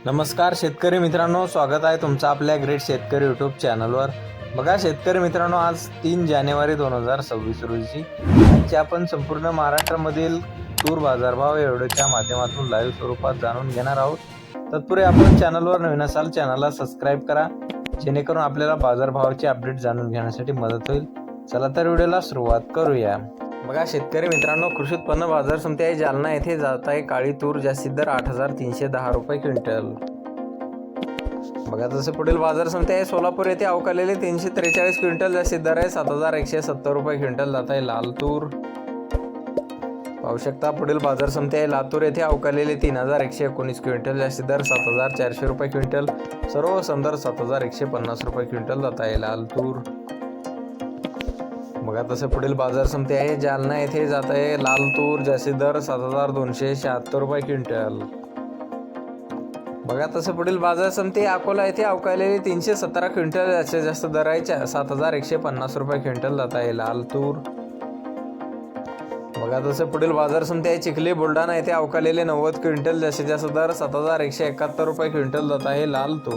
नमस्कार शेतकरी मित्रांनो, स्वागत आहे तुमचं आपल्या ग्रेट शेतकरी यूट्यूब चॅनलवर। बघा शेतकरी मित्रांनो, आज 3 जानेवारी 2026 रोजी आजचे आपण संपूर्ण महाराष्ट्रामधील तूर बाजारभाव या व्हिडिओच्या माध्यमातून लाईव्ह स्वरूपात जाणून घेणार आहोत। तत्पूर्वी आपण चॅनलवर नवीन असाल चॅनलला सबस्क्राइब करा, जेणेकरून आपल्याला बाजारभावाचे अपडेट जाणून घेण्यासाठी मदत होईल। चला तर व्हिडिओला सुरुवात करूया। बघा शेतकरी मित्रांनो, कृषी उत्पन्न बाजार समिती आहे जालना येथे जात आहे काळी तूर, जास्तीत दर 8,310 रुपये क्विंटल। बघा तसे पुढील बाजार समिती आहे सोलापूर येथे अवकालेले 343 क्विंटल, जास्तीत दर आहे 7,170 रुपये क्विंटल जात आहे लाल तूर। पाहू शकता पुढील बाजार समिती आहे लातूर येथे अवकालेले 3,119 क्विंटल, जास्तीत दर 7,400 रुपये क्विंटल, सर्व समदर 7,150 रुपये क्विंटल जात आहे लाल तूर। बघा तसे पुढील बाजार समिती आहे जालना येथे जात आहे लाल तूर, जास्तीत दर 7,276 रुपये क्विंटल। बघा तसे पुढील बाजार समिती अकोला येथे अवकालेली 317 क्विंटल, जास्तीत जास्त दर आहे 7,150 रुपये क्विंटल जात आहे लाल तूर। बघा तसे पुढील बाजार समिती आहे चिखली बुलढाणा येथे अवकालेले 90 क्विंटल, जास्तीत जास्त दर 7,171 रुपये क्विंटल जात आहे लाल तूर।